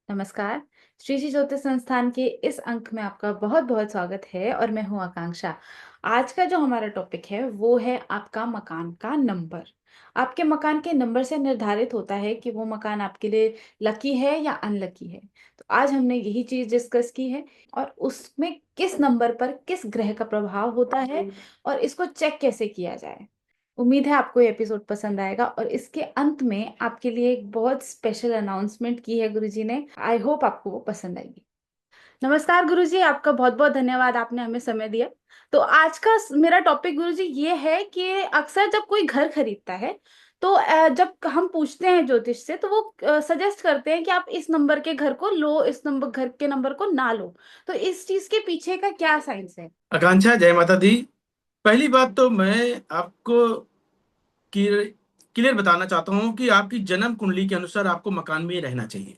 नमस्कार। श्री श्री ज्योतिष संस्थान के इस अंक में आपका बहुत बहुत स्वागत है और मैं हूं आकांक्षा। आज का जो हमारा टॉपिक है वो है आपका मकान का नंबर। आपके मकान के नंबर से निर्धारित होता है कि वो मकान आपके लिए लकी है या अनलकी है। तो आज हमने यही चीज डिस्कस की है और उसमें किस नंबर पर किस ग्रह का प्रभाव होता है और इसको चेक कैसे किया जाए। उम्मीद है आपको ये एपिसोड पसंद आएगा और इसके अंत में आपके लिए एक बहुत स्पेशल अनाउंसमेंट की है गुरुजी ने। आई होप आपको वो पसंद आएगी। नमस्कार गुरुजी, आपका बहुत बहुत धन्यवाद, आपने हमें समय दिया। तो आज का मेरा टॉपिक गुरुजी ये है कि अक्सर जब कोई घर खरीदता है तो जब हम पूछते हैं ज्योतिष से तो वो सजेस्ट करते हैं कि आप इस नंबर के घर को लो, इस नंबर घर के नंबर को ना लो। तो इस चीज के पीछे का क्या साइंस है? आकांक्षा, जय माता दी। पहली बात तो मैं आपको क्लियर क्लियर बताना चाहता हूं कि आपकी जन्म कुंडली के अनुसार आपको मकान में ही रहना चाहिए।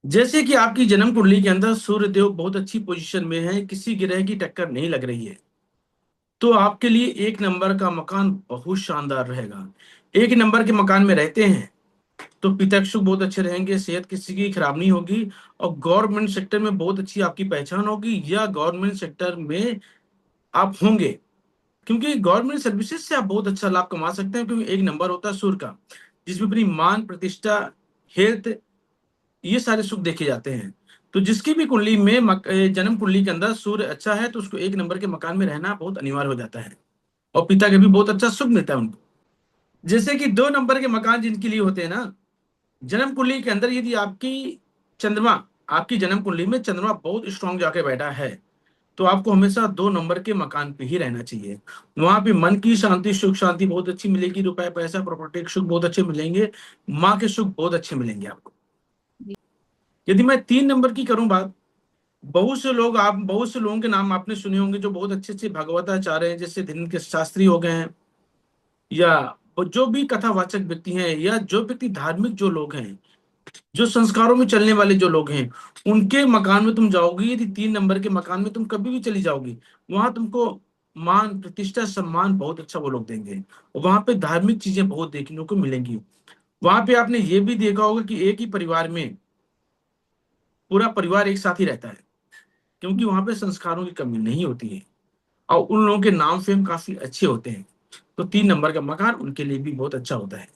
जैसे कि आपकी जन्म कुंडली के अंदर सूर्य देव बहुत अच्छी पोजीशन में है, किसी ग्रह की टक्कर नहीं लग रही है, तो आपके लिए एक नंबर का मकान बहुत शानदार रहेगा। एक नंबर के मकान में रहते हैं तो पिता के सुख बहुत अच्छे रहेंगे, सेहत किसी की खराब नहीं होगी और गवर्नमेंट सेक्टर में बहुत अच्छी आपकी पहचान होगी या गवर्नमेंट सेक्टर में आप होंगे, क्योंकि गवर्नमेंट सर्विसेज से आप बहुत अच्छा लाभ कमा सकते हैं। क्योंकि एक नंबर होता है सूर्य का, जिसमें अपनी मान प्रतिष्ठा, हेल्थ, ये सारे सुख देखे जाते हैं। तो जिसकी भी कुंडली में जन्म कुंडली के अंदर सूर्य अच्छा है तो उसको एक नंबर के मकान में रहना बहुत अनिवार्य हो जाता है और पिता के भी बहुत अच्छा सुख मिलता है उनको। जैसे कि दो नंबर के मकान जिनके लिए होते हैं ना, जन्म कुंडली के अंदर यदि चंद्रमा आपकी जन्म कुंडली में चंद्रमा बहुत स्ट्रांग जाके बैठा है तो आपको हमेशा दो नंबर के मकान पे ही रहना चाहिए। वहां पे मन की शांति, सुख शांति बहुत अच्छी मिलेगी, रुपए पैसा प्रॉपर्टी के सुख बहुत अच्छे मिलेंगे, माँ के सुख बहुत अच्छे मिलेंगे आपको। यदि मैं तीन नंबर की करूं बात, बहुत से लोगों के नाम आपने सुने होंगे जो बहुत अच्छे अच्छे भगवताचार्य हैं, जैसे धीरेन्द्र के शास्त्री हो गए हैं, या जो भी कथावाचक व्यक्ति हैं, या जो व्यक्ति धार्मिक जो लोग हैं, जो संस्कारों में चलने वाले जो लोग हैं, उनके मकान में तुम जाओगी, यदि तीन नंबर के मकान में तुम कभी भी चली जाओगी, वहां तुमको मान प्रतिष्ठा सम्मान बहुत अच्छा वो लोग देंगे और वहां पे धार्मिक चीजें बहुत देखने को मिलेंगी। वहां पे आपने ये भी देखा होगा कि एक ही परिवार में पूरा परिवार एक साथ ही रहता है, क्योंकि वहां पे संस्कारों की कमी नहीं होती है और उन लोगों के नाम फेम काफी अच्छे होते हैं। तो तीन नंबर का मकान उनके लिए भी बहुत अच्छा होता है।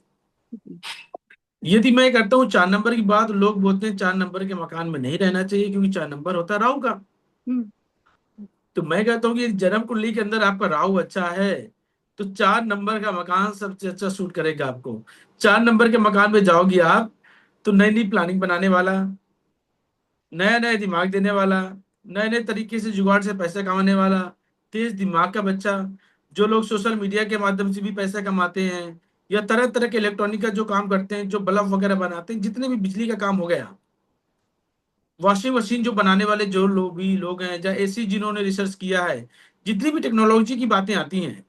यदि मैं करता हूँ चार नंबर की बात, लोग बोलते हैं चार नंबर के मकान में नहीं रहना चाहिए क्योंकि चार नंबर होता है राहु का। हम्म। तो मैं कहता हूँ कि जन्म कुंडली के अंदर आपका राहु अच्छा है तो चार नंबर का मकान सबसे अच्छा सूट करेगा आपको। चार नंबर के मकान में जाओगी आप तो नई नई प्लानिंग बनाने वाला, नया नया दिमाग देने वाला, नए नए तरीके से जुगाड़ से पैसा कमाने वाला, तेज दिमाग का बच्चा, जो लोग सोशल मीडिया के माध्यम से भी पैसा कमाते हैं या तरह तरह के इलेक्ट्रॉनिक का जो काम करते हैं, जो बल्ब वगैरह बनाते हैं, जितने भी बिजली का काम हो गया, वॉशिंग मशीन जो बनाने वाले जो लोग हैं, या एसी जिन्होंने रिसर्च किया है, जितनी भी टेक्नोलॉजी की बातें आती हैं,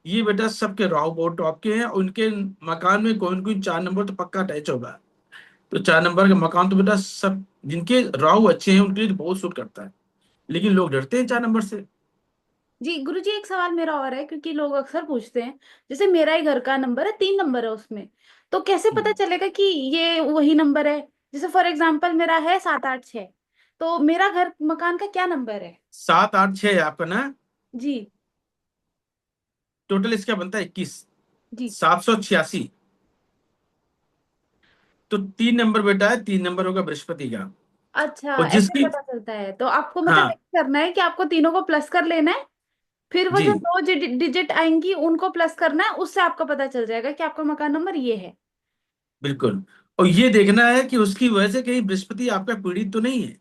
ये बेटा सबके राव बहुत टॉप के हैं। उनके मकान में कोई न कोई चार नंबर तो पक्का अटैच होगा। तो चार नंबर का मकान तो बेटा सब जिनके राहु अच्छे हैं उनके लिए तो बहुत सूट करता है, लेकिन लोग डरते हैं चार नंबर से। जी गुरुजी, एक सवाल मेरा और है क्योंकि लोग अक्सर पूछते हैं। जैसे मेरा ही घर का नंबर है, 3 नंबर है उसमें, तो कैसे पता चलेगा कि ये वही नंबर है? जैसे फॉर एग्जांपल मेरा है 786, तो मेरा घर मकान का क्या नंबर है? 7 8 6 है आपका ना? जी। टोटल इसका बनता है 21, जी। 786। तो तीन नंबर बेटा है, तीन नंबर होगा बृहस्पति का। अच्छा, और ऐसे जिसकी, पता चलता है तो आपको मतलब हाँ ये करना है कि आपको तीनों को प्लस कर लेना है, फिर वो जी जो दो डिजिट आएंगी उनको प्लस करना है, उससे आपको पता चल जाएगा कि आपका मकान नंबर ये है। बिल्कुल। और ये देखना है कि उसकी वजह से कहीं बृहस्पति आपका पीड़ित तो नहीं है।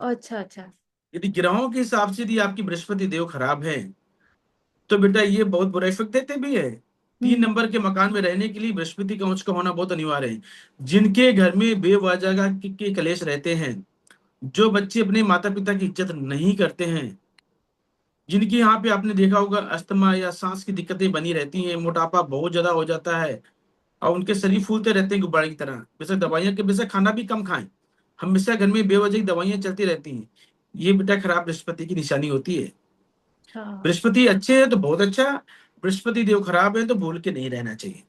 अच्छा अच्छा। यदि ग्रहों के हिसाब से यदि आपकी बृहस्पति देव खराब है तो बेटा ये बहुत बुरा इफेक्ट देते भी है। तीन हम्म। नंबर के मकान में रहने के लिए बृहस्पति का अंश का होना बहुत अनिवार्य है। जिनके घर में बेवजह के कलेश रहते हैं, जो बच्चे अपने माता पिता की इज्जत नहीं करते हैं, जिनकी यहाँ पे आपने देखा होगा अस्थमा या सांस की दिक्कतें बनी रहती हैं, मोटापा बहुत ज्यादा हो जाता है और उनके शरीर फूलते रहते हैं गुब्बारे की तरह, बेशक दवाइयाँ के बेशक खाना भी कम खाएं, हमेशा घर में बेवजह की दवाइयाँ चलती रहती हैं, ये बेटा खराब बृहस्पति की निशानी होती है। अच्छा। बृहस्पति अच्छे है तो बहुत अच्छा, बृहस्पति देव खराब है तो भूल के नहीं रहना चाहिए।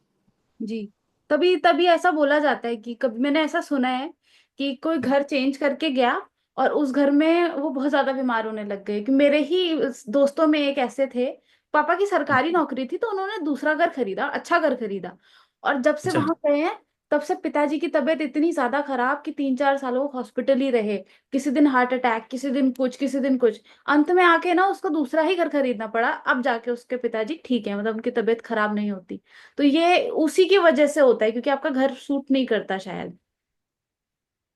जी। तभी तभी ऐसा बोला जाता है कि कभी मैंने ऐसा सुना है कि कोई घर चेंज करके गया और उस घर में वो बहुत ज्यादा बीमार होने लग गए। कि मेरे ही दोस्तों में एक ऐसे थे, पापा की सरकारी नौकरी थी तो उन्होंने दूसरा घर खरीदा, अच्छा घर खरीदा, और जब से अच्छा। वहां गए हैं तब से पिताजी की तबीयत इतनी ज्यादा खराब कि 3-4 साल वो हॉस्पिटल ही रहे। किसी दिन हार्ट अटैक, किसी दिन कुछ, किसी दिन कुछ। अंत में आके ना उसको दूसरा ही घर खरीदना पड़ा, अब जाके उसके पिताजी ठीक है, मतलब उनकी तबीयत खराब नहीं होती। तो ये उसी की वजह से होता है क्योंकि आपका घर सूट नहीं करता शायद।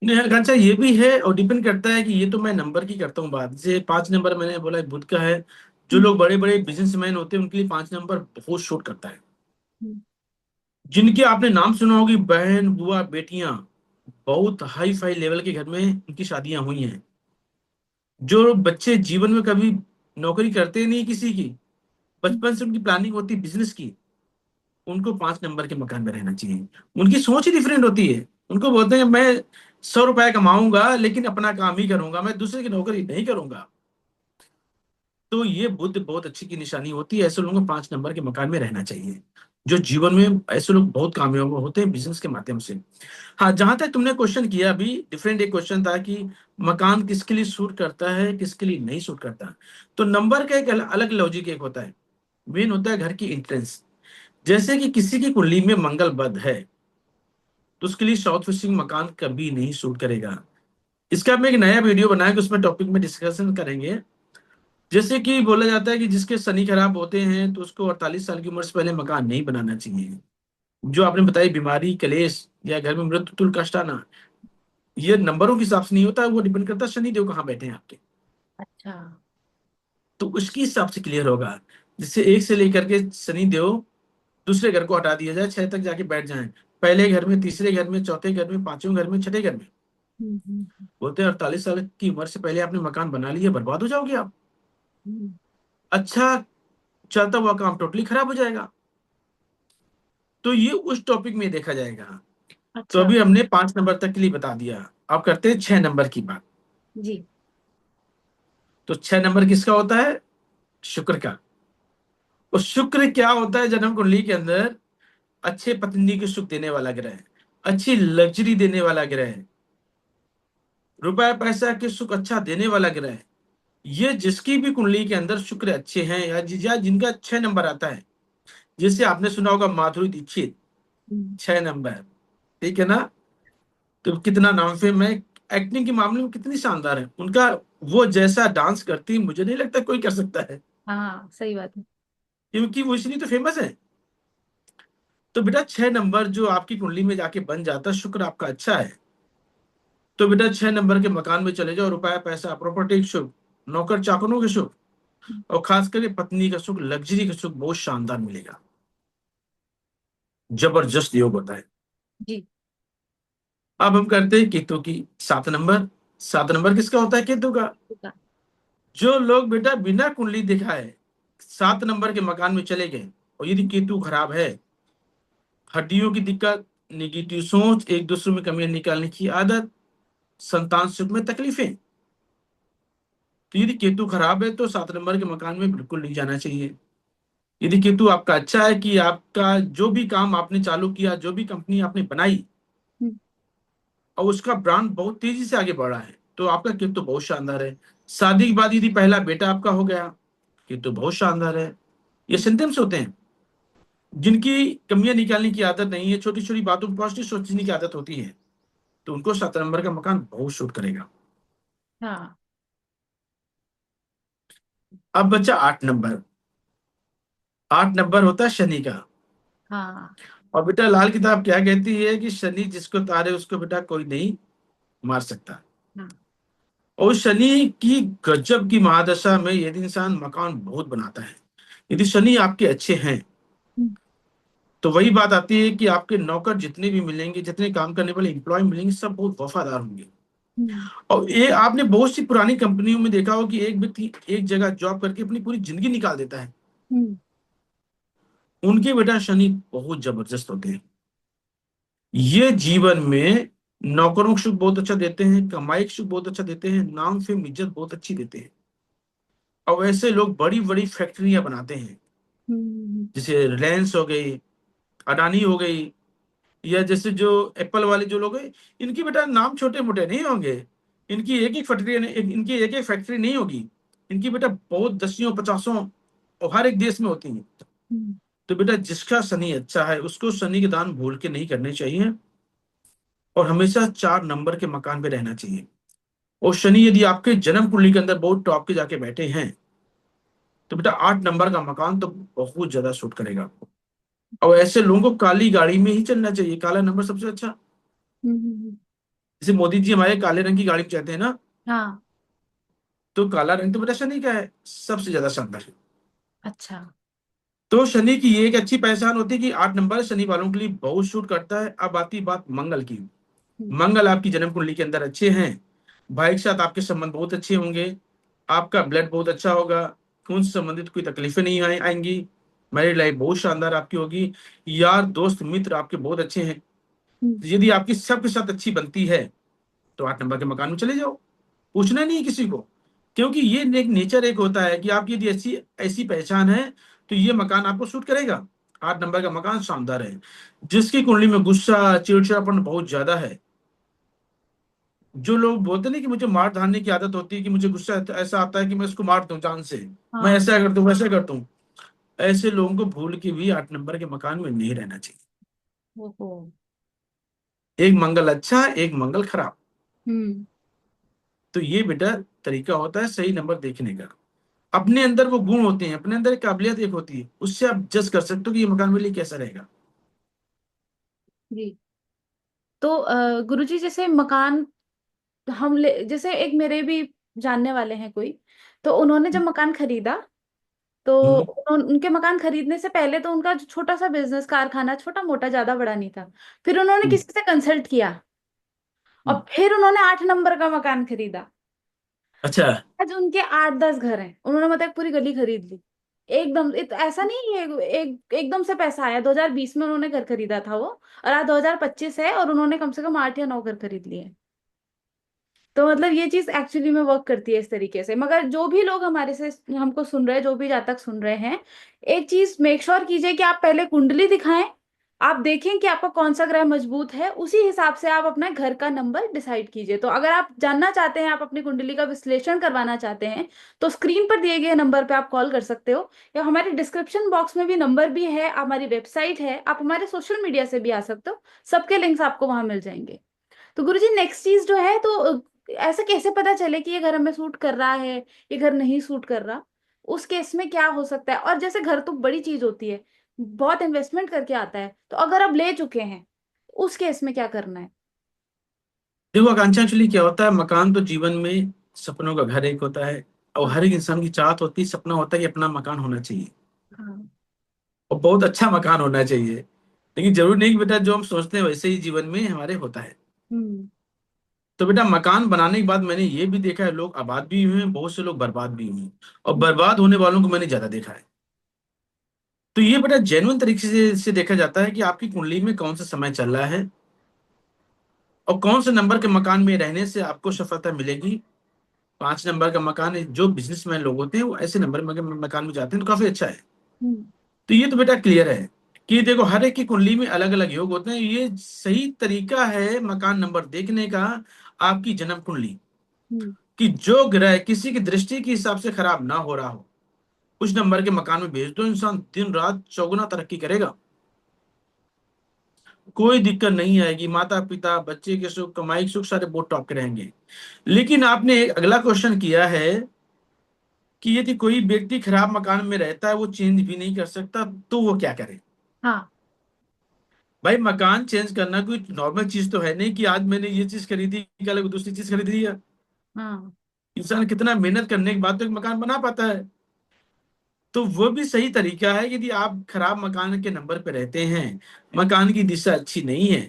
नहीं अच्छा, ये भी है और डिपेंड करता है कि ये तो मैं नंबर की करता हूँ बात। जैसे 5 नंबर मैंने बोला बुध का है। जो हम्म। लोग बड़े बड़े बिजनेसमैन होते हैं उनके लिए 5 नंबर बहुत शूट करता है। हम्म। जिनके आपने नाम सुना होगी, बहन बुआ बेटियां, बहुत हाई फाई लेवल के घर में उनकी शादियां हुई हैं। जो बच्चे जीवन में कभी नौकरी करते नहीं किसी की, बचपन से उनकी प्लानिंग होती है बिजनेस की, उनको 5 नंबर के मकान में रहना चाहिए। उनकी सोच ही डिफरेंट होती है। उनको बोलते हैं मैं 100 रुपए कमाऊंगा लेकिन अपना काम ही करूंगा, मैं दूसरे की नौकरी नहीं करूंगा। तो ये बुद्ध बहुत अच्छी की निशानी होती है। ऐसे लोगों को 5 नंबर के मकान में रहना चाहिए। जो जीवन में ऐसे लोग बहुत कामयाब होते हैं बिजनेस के माध्यम से। हाँ, जहां तक तुमने क्वेश्चन किया अभी, डिफरेंट एक क्वेश्चन था कि मकान किसके लिए सूट करता है किसके लिए नहीं सूट करता। तो नंबर का एक अलग लॉजिक एक होता है। मेन होता है घर की एंट्रेंस। जैसे कि किसी की कुंडली में मंगल बद है तो उसके लिए साउथ फेसिंग मकान कभी नहीं सूट करेगा। इसका हम एक नया वीडियो बनाएंगे, उसमें टॉपिक में डिस्कशन करेंगे। जैसे कि बोला जाता है कि जिसके शनि खराब होते हैं तो उसको 48 साल की उम्र से पहले मकान नहीं बनाना चाहिए। जो आपने बताई बीमारी कलेश या घर में मृत्यु तुल कष्ट आना, ये नंबरों के हिसाब से नहीं होता, वो डिपेंड करता है शनि देव कहाँ बैठे हैं आपके। अच्छा। तो उसके हिसाब से क्लियर होगा। जिससे एक से लेकर के शनि देव दूसरे घर को हटा दिया जाए, 6 तक जाके बैठ जाएं। पहले घर में, तीसरे घर में, चौथे घर में, पांचवें घर में, छठे घर में। बोलते हैं 48 साल की उम्र से पहले आपने मकान बना लिया, बर्बाद हो जाओगे आप। हम्म। अच्छा चलता हुआ काम टोटली खराब हो जाएगा। तो ये उस टॉपिक में देखा जाएगा। तो अच्छा। अभी हमने 5 नंबर तक के लिए बता दिया। अब करते हैं 6 नंबर की बात। जी। तो 6 नंबर किसका होता है? शुक्र का। और शुक्र क्या होता है जन्म कुंडली के अंदर? अच्छे पत्नी को सुख देने वाला ग्रह है, अच्छी लग्जरी देने वाला ग्रह है, रुपया पैसा के सुख अच्छा देने वाला ग्रह है। ये जिसकी भी कुंडली के अंदर शुक्र अच्छे हैं या जिनका 6 नंबर आता है, जैसे आपने सुना होगा माधुरी दीक्षित, हम्म। 6 नंबर, ठीक है ना? तो कितना नाम फेम है, एक्टिंग के मामले में कितनी शानदार है उनका। वो जैसा डांस करती है मुझे नहीं लगता कोई कर सकता है, हाँ, सही बात है। क्योंकि वो इसलिए तो फेमस है। तो बेटा 6 नंबर जो आपकी कुंडली में जाके बन जाता है, शुक्र आपका अच्छा है, तो बेटा 6 नंबर के मकान में चले जाओ। रुपया पैसा प्रॉपर्टी का सुख, नौकर चाकरों के सुख, और खास करके पत्नी का सुख, लग्जरी का सुख बहुत शानदार मिलेगा। जबरदस्त योग होता है। जी। अब हम करते हैं केतु की 7 नंबर। 7 नंबर किसका होता है? केतु का। होगा। जो लोग बेटा बिना कुंडली दिखाए 7 नंबर के मकान में चले गए, और यदि केतु खराब है, हड्डियों की दिक्कत, निगेटिव सोच, एक दूसरे में कमियां निकालने की आदत, संतान सुख में तकलीफें, तो यदि केतु खराब है तो 7 नंबर के मकान में बिल्कुल नहीं जाना चाहिए। यदि केतु आपका अच्छा है कि आपका जो भी काम आपने चालू किया, जो भी कंपनी आपने बनाई, हम्म। और उसका ब्रांड बहुत तेजी से आगे बढ़ा है, तो आपका केतु बहुत शानदार है। शादी के बाद यदि पहला बेटा आपका हो गया, केतु बहुत शानदार है। ये सिम्टम्स होते हैं। जिनकी कमियां निकालने की आदत नहीं है, छोटी छोटी बातों पर पॉजिटिव सोचने की आदत होती है, तो उनको 7 नंबर का मकान बहुत शूट करेगा। हाँ। अब बच्चा 8 नंबर। 8 नंबर होता है शनि का। हाँ। और बेटा लाल किताब क्या कहती है कि शनि जिसको तारे उसको बेटा कोई नहीं मार सकता। हाँ। और शनि की गजब की महादशा में यदि इंसान मकान बहुत बनाता है, यदि शनि आपके अच्छे हैं, हम्म। तो वही बात आती है कि आपके नौकर जितने भी मिलेंगे, जितने काम करने वाले एम्प्लॉय मिलेंगे, सब बहुत वफादार होंगे। हम्म। और ये आपने बहुत सी पुरानी कंपनियों में देखा हो कि एक व्यक्ति एक जगह जॉब करके अपनी पूरी जिंदगी निकाल देता है। हम्म। उनके बेटा शनि बहुत जबरदस्त होते हैं। ये जीवन में नौकरों को सुख बहुत अच्छा देते हैं, कमाई का सुख बहुत अच्छा देते हैं, नाम फेम इज्जत बहुत अच्छी देते हैं। और वैसे लोग बड़ी बड़ी फैक्ट्रियां बनाते हैं, हम्म। जैसे रिलायंस हो गई, अडानी हो गई, या जैसे जो एप्पल वाले जो लोग हैं, इनकी बेटा नाम छोटे मोटे नहीं होंगे। इनकी एक एक फैक्ट्री, इनकी एक एक फैक्ट्री नहीं होगी। इनकी बेटा बहुत दसियों पचासों और हर एक देश में होती है। हम्म। तो बेटा जिसका शनि अच्छा है उसको शनि के दान भूल के नहीं करने चाहिए, और हमेशा 4 नंबर के मकान पे रहना चाहिए। और शनि यदि आपके जन्म कुंडली के अंदर बहुत टॉप के जाके बैठे हैं, तो बेटा 8 नंबर का मकान तो बहुत ज्यादा सूट करेगा। और ऐसे लोगों को काली गाड़ी में ही चलना चाहिए, काला नंबर सबसे अच्छा। हम्म। जैसे मोदी जी हमारे काले रंग की गाड़ी में चलते हैं ना, हाँ। तो काला रंग तो बेटा शनि का है, सबसे ज्यादा शानदार है। अच्छा। तो शनि की ये एक अच्छी पहचान होती है कि 8 नंबर शनि वालों के लिए बहुत शूट करता है। अब आती बात मंगल की। हम्म। मंगल आपकी जन्म कुंडली के अंदर अच्छे हैं, भाई के साथ आपके संबंध बहुत अच्छे होंगे, आपका ब्लड बहुत अच्छा होगा, खून से संबंधित कोई तकलीफें नहीं आएंगी, मैरिड लाइफ बहुत शानदार आपकी होगी, यार दोस्त मित्र आपके बहुत अच्छे हैं। हम्म। यदि आपकी सबके साथ अच्छी बनती है, तो 8 नंबर के मकान में चले जाओ, पूछना नहीं है किसी को। क्योंकि ये एक नेचर एक होता है कि आपकी यदि ऐसी ऐसी पहचान है, तो ये मकान आपको सूट करेगा। 8 नंबर का मकान शानदार है। जिसकी कुंडली में गुस्सा चिड़चिड़ापन बहुत ज्यादा है, जो लोग बोलते नहीं कि मुझे मार धाड़ने की आदत होती है, कि मुझे गुस्सा ऐसा आता है कि मैं इसको मार दूं जान से, मैं हाँ। ऐसा कर दूं वैसा कर दूं, ऐसे लोगों को भूल के भी 8 नंबर के मकान में नहीं रहना चाहिए। ओहो। एक मंगल अच्छा, एक मंगल खराब। हम्म। तो ये बेटा तरीका होता है सही नंबर देखने का। अपने अंदर वो गुण होते हैं, अपने अंदर एक काबिलियत एक होती है, उससे आप जज कर सकते हो कि ये मकान मेरे लिए कैसा रहेगा। जी। तो गुरुजी, जैसे मकान हम ले, जैसे एक मेरे भी जानने वाले हैं कोई, तो उन्होंने जब मकान खरीदा, तो हम्म। उनके मकान खरीदने से पहले तो उनका जो छोटा सा बिजनेस कारखाना, छोटा मोटा, ज्यादा बड़ा नहीं था। फिर उन्होंने हम्म। किसी से कंसल्ट किया और हम्म। फिर उन्होंने 8 नंबर का मकान खरीदा। अच्छा। आज उनके 8-10 घर हैं, उन्होंने मतलब एक पूरी गली खरीद ली। एकदम ऐसा नहीं है, एकदम से पैसा आया। 2020 में उन्होंने घर खरीदा था वो, और आज 2025 है और उन्होंने कम से कम 8 या 9 घर खरीद लिए। तो मतलब ये चीज एक्चुअली में वर्क करती है इस तरीके से। मगर जो भी लोग हमारे से हमको सुन रहे हैं, जो भी जातक सुन रहे हैं, एक चीज मेक श्योर कीजिए कि आप पहले कुंडली दिखाएं। आप देखें कि आपका कौन सा ग्रह मजबूत है, उसी हिसाब से आप अपने घर का नंबर डिसाइड कीजिए। तो अगर आप जानना चाहते हैं, आप अपनी कुंडली का विश्लेषण करवाना चाहते हैं, तो स्क्रीन पर दिए गए नंबर पे आप कॉल कर सकते हो, या हमारे डिस्क्रिप्शन बॉक्स में भी नंबर भी है, हमारी वेबसाइट है, आप हमारे सोशल मीडिया से भी आ सकते हो। सबके लिंक्स आपको वहां मिल जाएंगे। तो गुरुजी, नेक्स्ट चीज जो है, तो ऐसा कैसे पता चले कि ये घर हमें सूट कर रहा है, ये घर नहीं सूट कर रहा? उस केस में क्या हो सकता है? और जैसे घर तो बड़ी चीज होती है, बहुत इन्वेस्टमेंट करके आता है, तो अगर अब ले चुके हैं, उस केस में क्या करना है? देखो आकांक्षा, एक्चुअली क्या होता है, मकान तो जीवन में सपनों का घर एक होता है, और हाँ। हर एक इंसान की चाहत होती है, सपना होता है कि अपना मकान होना चाहिए, हाँ। और बहुत अच्छा मकान होना चाहिए। लेकिन जरूरी नहीं कि बेटा जो हम सोचते हैं वैसे ही जीवन में हमारे होता है। हम्म। तो बेटा मकान बनाने के बाद मैंने ये भी देखा है, लोग आबाद भी हुए हैं, बहुत से लोग बर्बाद भी हुए हैं, और हम्म। बर्बाद होने वालों को मैंने ज्यादा देखा है। तो ये बेटा जेन्युइन तरीके से देखा जाता है कि आपकी कुंडली में कौन सा समय चल रहा है, और कौन से नंबर के मकान में रहने से आपको सफलता मिलेगी। 5 नंबर का मकान है, जो बिजनेसमैन लोग होते हैं वो ऐसे नंबर मकान में जाते हैं, तो काफी अच्छा है। हम्म। तो ये तो बेटा क्लियर है कि देखो हर एक की कुंडली में अलग अलग योग होते हैं। ये सही तरीका है मकान नंबर देखने का, आपकी जन्म कुंडली, हम्म। कि जो ग्रह किसी की दृष्टि के हिसाब से खराब ना हो रहा हो, उस नंबर के मकान में भेज दो, इंसान दिन रात चौगुना तरक्की करेगा। कोई दिक्कत नहीं आएगी, माता पिता बच्चे के सुख कमाई के सुख सारे बहुत टॉप के रहेंगे। लेकिन आपने एक अगला क्वेश्चन किया है कि यदि कोई व्यक्ति खराब मकान में रहता है, वो चेंज भी नहीं कर सकता, तो वो क्या करे। हाँ। भाई मकान चेंज करना कोई नॉर्मल चीज तो है नहीं कि आज मैंने ये चीज खरीदी कल दूसरी चीज खरीद लिया। हाँ। इंसान कितना मेहनत करने के बाद तो एक मकान बना पाता है। तो वो भी सही तरीका है, यदि आप खराब मकान के नंबर पे रहते हैं, मकान की दिशा अच्छी नहीं है,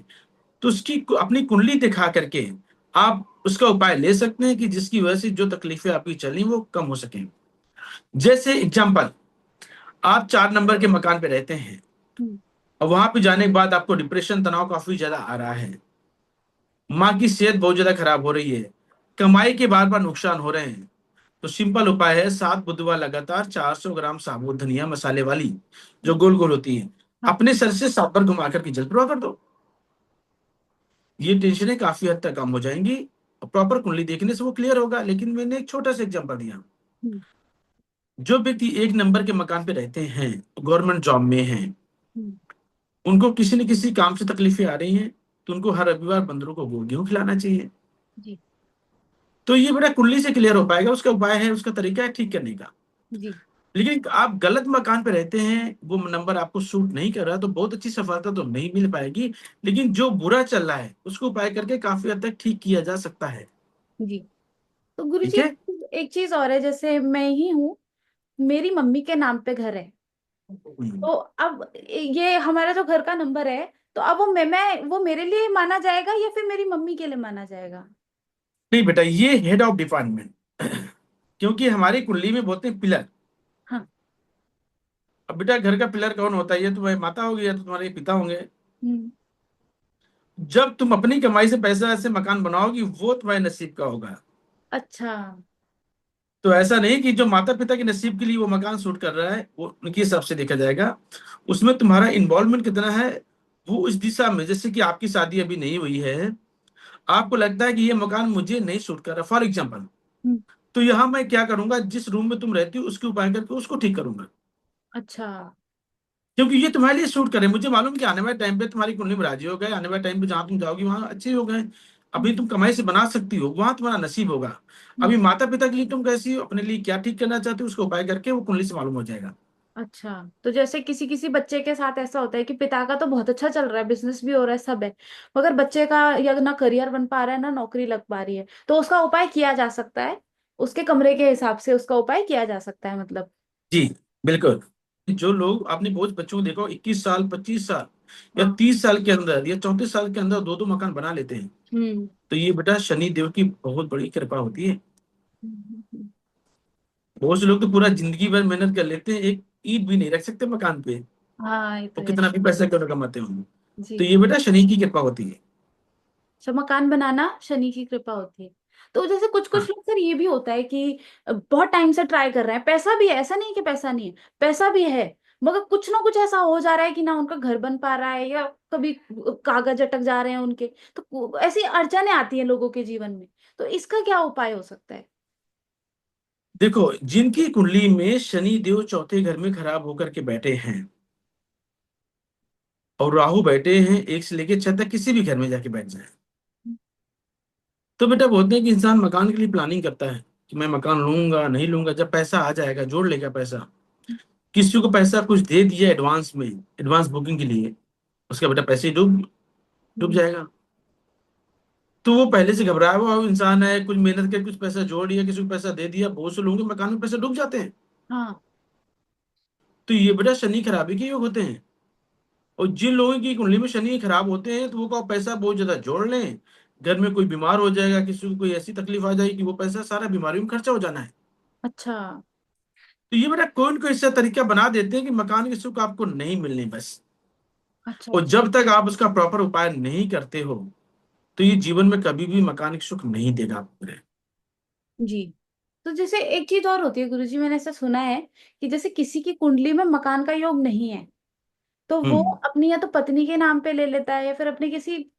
तो उसकी अपनी कुंडली दिखा करके आप उसका उपाय ले सकते हैं, कि जिसकी वजह से जो तकलीफें आपकी चली वो कम हो सके। जैसे एग्जाम्पल, आप 4 नंबर के मकान पे रहते हैं, हम्म। और वहां पे जाने के बाद आपको डिप्रेशन तनाव काफी ज्यादा आ रहा है, माँ की सेहत बहुत ज्यादा खराब हो रही है, कमाई के बार बार नुकसान हो रहे हैं, तो सिंपल उपाय है, 7 बुधवार लगातार 400 ग्राम साबुत धनिया मसाले वाली, जो गोल गोल होती है, हाँ। अपने सर से 7 बार घुमा करके जल प्रवाह कर दो। ये टेंशनें काफी हद तक कम हो जाएंगी। प्रॉपर कुंडली देखने से वो क्लियर होगा। लेकिन मैंने एक छोटा सा एग्जांपल दिया। हम्म। जो व्यक्ति एक नंबर के मकान पे रहते हैं, गवर्नमेंट जॉब में हैं, हम्म। उनको किसी न किसी काम से तकलीफें आ रही हैं, तो उनको हर रविवार बंदरों को गेहूं खिलाना चाहिए। जी। तो ये बेटा कुंडली से क्लियर हो पाएगा। उसका उपाय है, उसका तरीका है ठीक करने का। जी। लेकिन आप गलत मकान पे रहते हैं, वो नंबर आपको सूट नहीं कर रहा, तो बहुत अच्छी सफलता तो नहीं मिल पाएगी। लेकिन जो बुरा चल रहा है उसको उपाय करके काफी हद तक ठीक किया जा सकता है। जी। तो गुरुजी, ठीक है। एक चीज और है, जैसे मैं ही हूँ, मेरी मम्मी के नाम पे घर है। हम्म। तो अब ये हमारा जो घर का नंबर है, तो अब वो वो मेरे लिए माना जाएगा या फिर मेरी मम्मी के लिए माना जाएगा? नहीं बेटा, ये हेड ऑफ डिपार्टमेंट क्योंकि हमारी कुंडली में बोलते हैं पिलर। हाँ। अब बेटा घर का पिलर कौन होता है? ये तुम्हारी माता होगी या तो तुम्हारे पिता होंगे। हम्म। जब तुम अपनी कमाई से पैसा ऐसे मकान बनाओगी, वो तुम्हारे नसीब का होगा। अच्छा। तो ऐसा नहीं कि जो माता पिता के नसीब के लिए वो मकान सूट कर रहा है, वो उनके हिसाब से देखा जाएगा। उसमें तुम्हारा इन्वॉल्वमेंट कितना है, वो उस दिशा में। जैसे कि आपकी शादी अभी नहीं हुई है, आपको लगता है कि ये मकान मुझे नहीं सूट कर रहा, फॉर एग्जाम्पल, हम्म। तो यहाँ मैं क्या करूंगा, जिस रूम में तुम रहती हो उसके उपाय करके उसको ठीक करूंगा। अच्छा। क्योंकि ये तुम्हारे लिए सूट करे। मुझे मालूम कि आने वाले टाइम पे तुम्हारी कुंडली में राजी हो गए, आने वाले टाइम पे जहां तुम जाओगी वहां अच्छे हो गए। अभी हम्म। तुम कमाई से बना सकती हो, वहां तुम्हारा नसीब होगा। हम्म। अभी माता पिता के लिए तुम कैसी हो, अपने लिए क्या ठीक करना चाहते हो, उसका उपाय करके वो कुंडली से मालूम हो जाएगा। अच्छा, तो जैसे किसी किसी बच्चे के साथ ऐसा होता है कि पिता का तो बहुत अच्छा चल रहा है, बिजनेस भी हो रहा है, सब है, मगर बच्चे का या ना करियर बन पा रहा है ना नौकरी लग पा रही है, तो उसका उपाय किया जा सकता है? उसके कमरे के हिसाब से उसका उपाय किया जा सकता है मतलब? जी बिल्कुल। जो लोग, आपने बहुत बच्चों को देखो 21 साल, 25 साल या हाँ। 30 साल के अंदर या 34 साल के अंदर दो दो मकान बना लेते हैं। हम्म। तो ये बेटा शनि देव की बहुत बड़ी कृपा होती है। हम्म। बहुत से लोग तो पूरा जिंदगी भर मेहनत कर लेते हैं, एक ईंट भी नहीं रख सकते मकान पे, हाँ, ये तो और है। कितना भी पैसा क्यों ना कमाते होंगे। तो जी। ये बेटा शनि की कृपा होती है। अच्छा, मकान बनाना शनि की कृपा होती है। तो जैसे कुछ कुछ हाँ। लोग, सर, ये भी होता है कि बहुत टाइम से ट्राई कर रहे हैं, पैसा भी है, ऐसा नहीं कि पैसा नहीं है, पैसा भी है, मगर कुछ ना कुछ ऐसा हो जा रहा है कि ना उनका घर बन पा रहा है, या कभी कागज अटक जा रहे हैं उनके, तो ऐसी अड़चनें आती हैं लोगों के जीवन में। तो इसका क्या उपाय हो सकता है? देखो, जिनकी कुंडली में शनि देव चौथे घर में खराब होकर के बैठे हैं, और राहु बैठे हैं एक से लेके छह तक, किसी भी घर में जाके बैठ जाए, तो बेटा बोलते हैं कि इंसान मकान के लिए प्लानिंग करता है कि मैं मकान लूंगा नहीं लूंगा, जब पैसा आ जाएगा जोड़ लेगा पैसा। किसी को पैसा कुछ दे दिया एडवांस में, एडवांस बुकिंग के लिए, उसका बेटा पैसे डूब डूब हम्म। जाएगा। तो वो पहले से घबराया हुआ इंसान है, कुछ मेहनत करके कुछ पैसा जोड़ दिया, किसी को पैसा दे दिया, बहुत से लोगों के मकान में पैसे डूब जाते हैं। हाँ। तो ये बेटा शनि खराबी के योग होते हैं। और जिन लोगों की कुंडली में शनि खराब होते हैं, तो वो का पैसा बहुत ज्यादा जोड़ लें, घर में कोई बीमार हो जाएगा, किसी को कोई ऐसी तकलीफ आ जाएगी कि वो पैसा सारा बीमारियों में खर्चा हो जाना है। अच्छा। तो ये बेटा कोई न कोई ऐसा तरीका बना देते हैं कि मकान की सुख आपको नहीं मिलनी बस। अच्छा। और अच्छा। जब तक आप उसका प्रॉपर उपाय नहीं करते हो, तो ये जीवन में कभी भी मकान की सुख नहीं देगा आपको। जी। तो जैसे एक चीज और होती है गुरुजी, मैंने ऐसा सुना है कि जैसे किसी की कुंडली में मकान का योग नहीं है, तो वो हम्म। अपनी या तो पत्नी के नाम पे ले लेता है, या फिर अपने किसी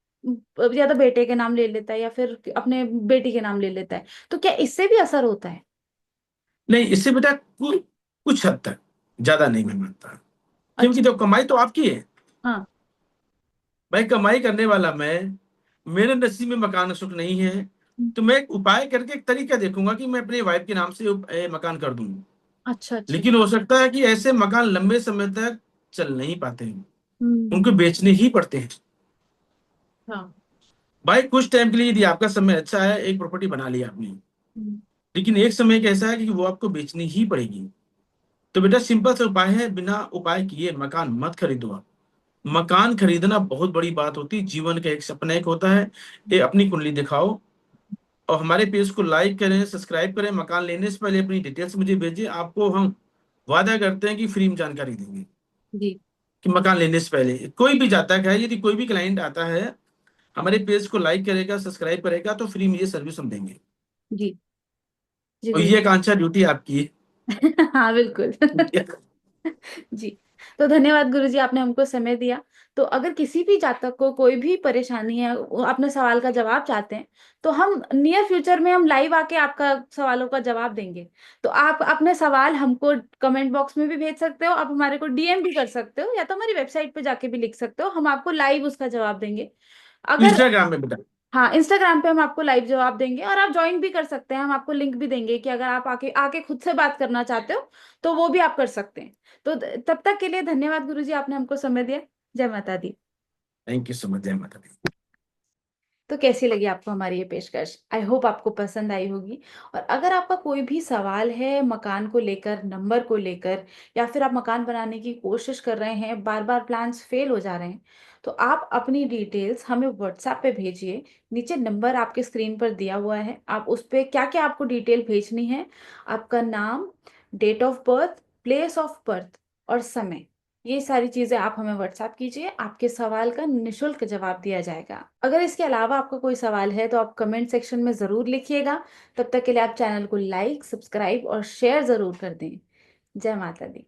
या तो बेटे के नाम ले लेता है, या फिर अपने बेटी के नाम ले लेता है, तो क्या इससे भी असर होता है? नहीं, इससे बेटा कुछ हद तक, ज्यादा नहीं मैं मानता। क्योंकि अच्छा। तो कमाई तो आपकी है। हाँ। भाई कमाई करने वाला मैं, मेरे नसीब में मकान सुख नहीं है, तो मैं एक उपाय करके एक तरीका देखूंगा कि मैं अपने वाइफ के नाम से मकान कर दूं। अच्छा। अच्छा। लेकिन हो सकता है कि ऐसे मकान लंबे समय तक चल नहीं पाते हैं, हम्म। उनको बेचने ही पड़ते हैं। हाँ। भाई कुछ टाइम के लिए यदि आपका समय अच्छा है, एक प्रॉपर्टी बना लिया आपने, हम्म। लेकिन एक समय एक ऐसा है कि वो आपको बेचनी ही पड़ेगी। तो बेटा सिंपल सा उपाय है, बिना उपाय किए मकान मत खरीदो आप। मकान खरीदना बहुत बड़ी बात होती है, जीवन का एक सपना एक होता है। ये अपनी कुंडली दिखाओ, और हमारे पेज को लाइक करें, सब्सक्राइब करें। मकान लेने से पहले अपनी डिटेल्स मुझे भेजिए, आपको हम वादा करते हैं कि फ्री में जानकारी देंगे। जी। कि मकान लेने से पहले कोई भी जातक है, यदि कोई भी क्लाइंट आता है, हमारे पेज को लाइक करेगा, सब्सक्राइब करेगा, तो फ्री में ये सर्विस हम देंगे। जी। जी और गुरु। ये आकांक्षा ड्यूटी आपकी है। हाँ, बिल्कुल। ठीक है? जी। तो धन्यवाद गुरुजी, आपने हमको समय दिया। तो अगर किसी भी जातक को कोई भी परेशानी है, वो अपने सवाल का जवाब चाहते हैं, तो हम नियर फ्यूचर में हम लाइव आके आपका सवालों का जवाब देंगे। तो आप अपने सवाल हमको कमेंट बॉक्स में भी भेज सकते हो, आप हमारे को डीएम भी कर सकते हो, या तो हमारी वेबसाइट पे जाके भी लिख सकते हो, हम आपको लाइव उसका जवाब देंगे। अगर इंस्टाग्राम पे बेटा। हाँ, इंस्टाग्राम पे हम आपको लाइव जवाब देंगे, और आप ज्वाइन भी कर सकते हैं, हम आपको लिंक भी देंगे कि अगर आप आके आके खुद से बात करना चाहते हो तो वो भी आप कर सकते हैं। तो तब तक के लिए धन्यवाद गुरुजी, आपने हमको समय दिया। जय माता दी। Thank you so much. जय माता दी। तो कैसी लगी आपको हमारी ये पेशकश? आई होप आपको पसंद आई होगी। और अगर आपका कोई भी सवाल है मकान को लेकर, नंबर को लेकर, या फिर आप मकान बनाने की कोशिश कर रहे हैं, बार बार प्लान्स फेल हो जा रहे हैं, तो आप अपनी डिटेल्स हमें व्हाट्सएप पे भेजिए। नीचे नंबर आपके स्क्रीन पर दिया हुआ है, आप उस पर क्या क्या आपको डिटेल भेजनी है, आपका नाम, date of birth, place of birth और समय, ये सारी चीजें आप हमें व्हाट्सएप कीजिए। आपके सवाल का निशुल्क जवाब दिया जाएगा। अगर इसके अलावा आपका कोई सवाल है तो आप कमेंट सेक्शन में जरूर लिखिएगा। तब तक के लिए आप चैनल को लाइक, सब्सक्राइब और शेयर जरूर कर दें। जय माता दी।